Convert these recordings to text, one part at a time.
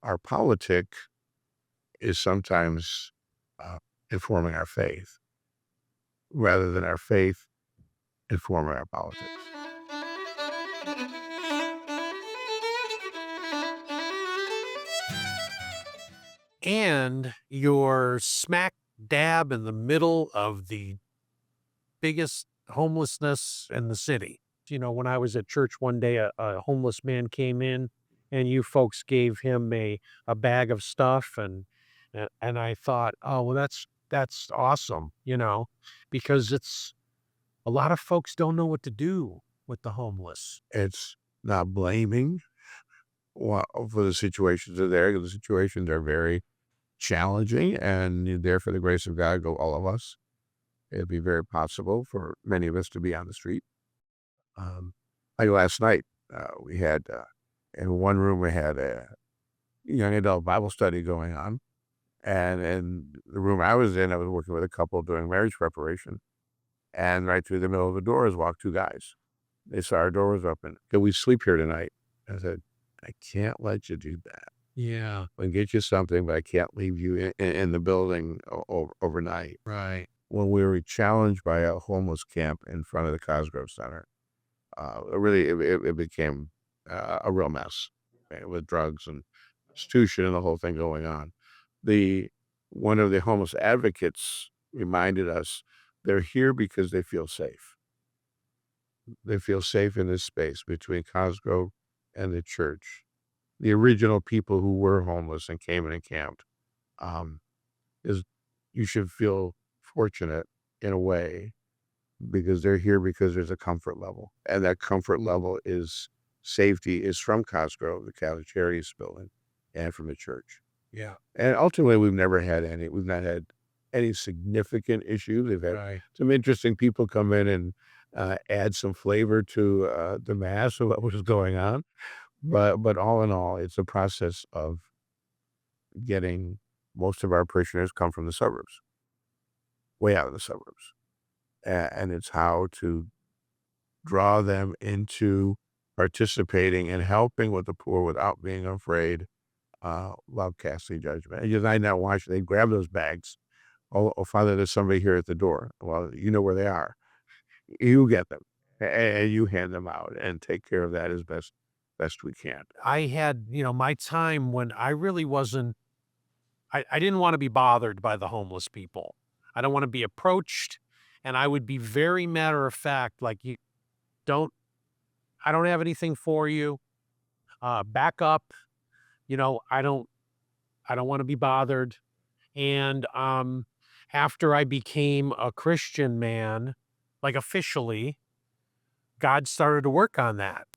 our politic is sometimes uh, informing our faith rather than our faith informing our politics. And you're smack dab in the middle of the biggest homelessness in the city. When I was at church one day, a homeless man came in and you folks gave him a bag of stuff and I thought, "Oh, well, that's awesome," because it's a lot of folks don't know what to do with the homeless. It's not blaming for the situations that are there, 'cause the situations are very challenging, and there for the grace of God go all of us. It'd be very possible for many of us to be on the street. Um, like last night, we had in one room we had a young adult Bible study going on, and in the room I was in, I was working with a couple doing marriage preparation, and right through the middle of the doors walked two guys. They saw our door was open. Can we sleep here tonight? I said, I can't let you do that. Yeah, I can get you something, but I can't leave you in the building overnight. right. When we were challenged by a homeless camp in front of the Cosgrove Center, it became a real mess with drugs and prostitution and the whole thing going on. The One of the homeless advocates reminded us they're here because they feel safe. They feel safe in this space between Cosgrove and the church. The original people who were homeless and came in and camped, um, is you should feel fortunate in a way because they're here because there's a comfort level, and that comfort level is safety is from Cosgrove, the Catholic Charities building, and from the church. Yeah, And ultimately, we've not had any significant issues. We've had right. some interesting people come in and add some flavor to the mass of what was going on. But all in all, it's a process of getting most of our parishioners come from the suburbs, way out of the suburbs. And it's how to draw them into participating and helping with the poor without being afraid, without casting judgment. And just I not watch, they grab those bags. Oh, Father, there's somebody here at the door. Well, you know where they are. You get them and you hand them out and take care of that as best we can. I had, my time when I really wasn't I didn't wanna be bothered by the homeless people. I don't wanna be approached, and I would be very matter of fact, like, "You don't I don't have anything for you, back up," I don't wanna be bothered, and, after I became a Christian man, like, officially, God started to work on that.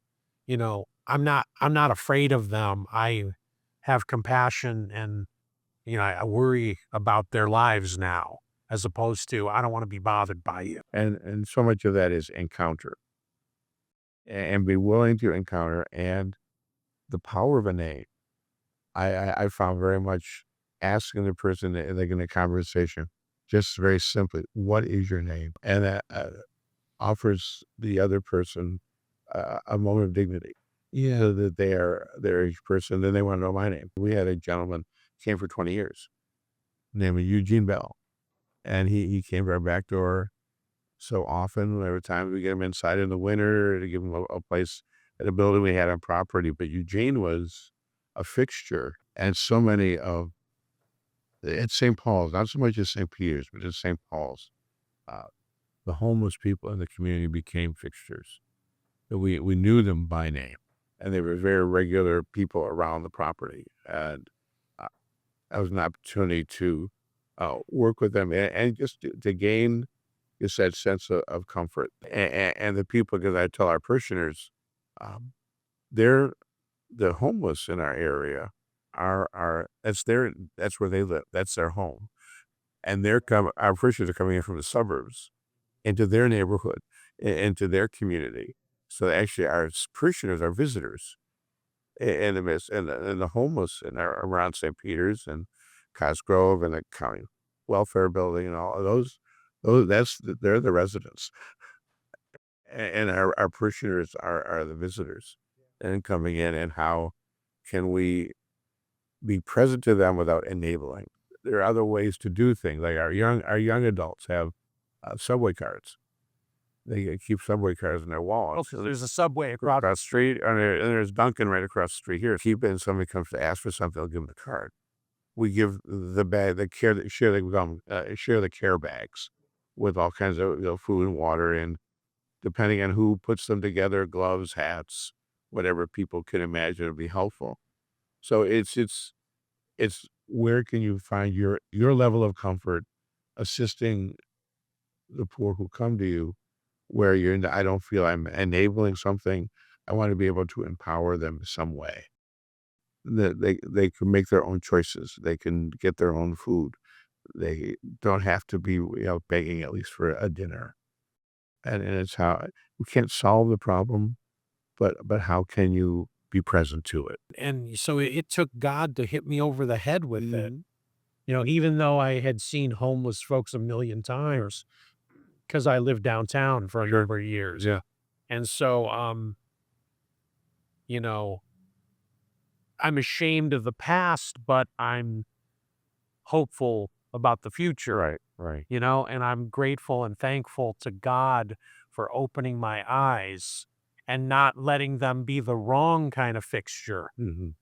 I'm not afraid of them. I have compassion and, I worry about their lives now as opposed to, I don't wanna be bothered by you. And so much of that is encounter and be willing to encounter and the power of a name. I found very much asking the person like in a conversation, just very simply, what is your name? And that offers the other person a moment of dignity. Yeah, so that they're each person. Then they want to know my name. We had a gentleman came for 20 years, named Eugene Bell, and he came to our back door so often. There were times we get him inside in the winter to give him a place at a building we had on property. But Eugene was a fixture, and so many of at St. Paul's, not so much as St. Peter's, but at St. Paul's, uh, the homeless people in the community became fixtures. We knew them by name, and they were very regular people around the property. And uh, that was an opportunity to work with them and just to gain just that sense of comfort. And the people, because I tell our parishioners, um, they're the homeless in our area are that's where they live. That's their home. And our parishioners are coming in from the suburbs into their neighborhood, into their community. So actually our parishioners are visitors in the midst, and the homeless around St. Peter's and Cosgrove and the county welfare building and all of those they're the residents. And our parishioners are the visitors and coming in, and how can we be present to them without enabling. There are other ways to do things, like our young adults have, subway cards. They keep subway cards in their Oh, wallets. 'cause there's a Subway across Across the street, and there's Dunkin' right across the street here. Keep it, and somebody comes to ask for something, they'll give them the card. We give the bag, the care, share the share the care bags with all kinds of, food and water, and depending on who puts them together, gloves, hats, whatever people can imagine would be helpful. So it's where can you find your level of comfort assisting the poor who come to you, where I don't feel I'm enabling something. I want to be able to empower them in some way. That they can make their own choices. They can get their own food. They don't have to be, begging at least for a dinner. And it's how we can't solve the problem, but how can you be present to it? and so it took God to hit me over the head with it. Mhm. Even though I had seen homeless folks a million times, because I lived downtown for a Sure. number of years. Yeah. And so, you know, I'm ashamed of the past, but I'm hopeful about the future, Right. Right. and I'm grateful and thankful to God for opening my eyes and not letting them be the wrong kind of fixture. Mhm.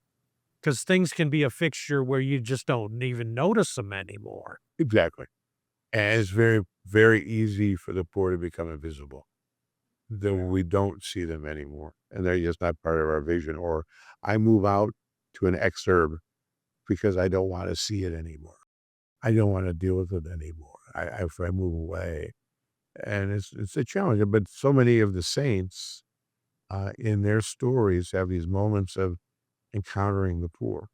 Because things can be a fixture where you just don't even notice them anymore. Exactly. And it's very, very easy for the poor to become invisible. Then we don't see them anymore, and they're just not part of our vision. Or I move out to an exurb because I don't want to see it anymore. I don't want to deal with it anymore. If I move away, and it's a challenge. But so many of the saints, in their stories, have these moments of encountering the poor.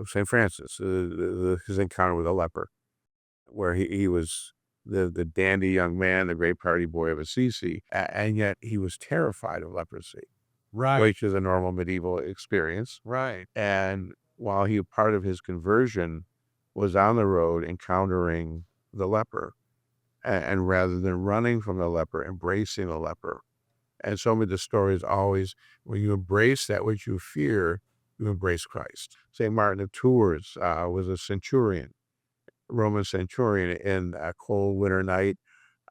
Saint Francis, his encounter with a leper, where he was the dandy young man, the great party boy of Assisi, and yet he was terrified of leprosy, Right, which is a normal medieval experience. right. And while part of his conversion was on the road encountering the leper, and rather than running from the leper, embracing the leper. And so many of the stories always, when you embrace that which you fear, you embrace Christ. St. Martin of Tours was a centurion, Roman centurion, in a cold winter night.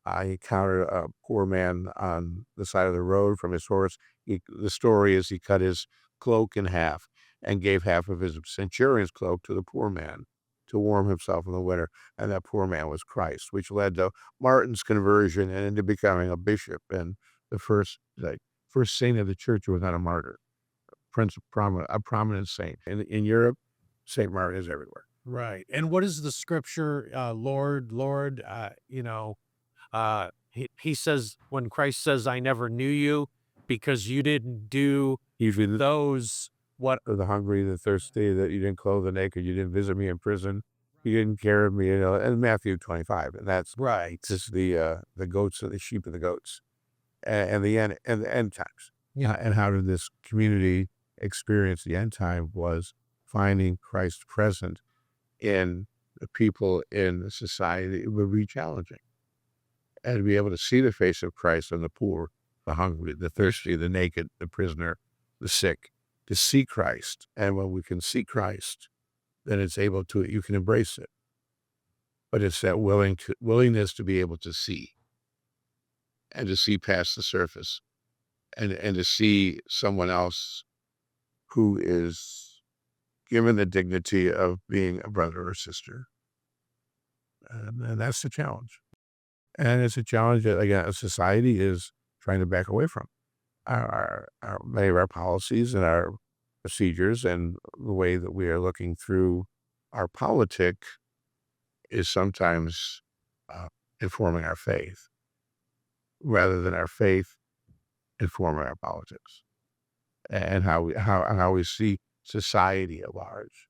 I encountered a poor man on the side of the road from his horse. The story is he cut his cloak in half and gave half of his centurion's cloak to the poor man to warm himself in the winter. And that poor man was Christ, which led to Martin's conversion and into becoming a bishop and the first saint of the church who was not a martyr, a prominent saint. In Europe, Saint Martin is everywhere. Right. And what is the scripture, Lord, Lord, he says, when Christ says, I never knew you because you didn't do Usually those, what, the hungry, the thirsty, that you didn't clothe the naked, you didn't visit me in prison, you didn't care of me, and Matthew 25, and that's right. just the goats and the sheep and the goats, and the end times. Yeah. And how did this community experience the end time was finding Christ present in the people in the society. It would be challenging. And to be able to see the face of Christ in the poor, the hungry, the thirsty, the naked, the prisoner, the sick, to see Christ. And when we can see Christ, then you can embrace it. But it's that willingness to be able to see and to see past the surface and to see someone else who is given the dignity of being a brother or sister. And that's the challenge. And it's a challenge that, again, a society is trying to back away from. Many of our policies and our procedures and the way that we are looking through our politic is sometimes uh, informing our faith rather than our faith informing our politics and how we see society at large.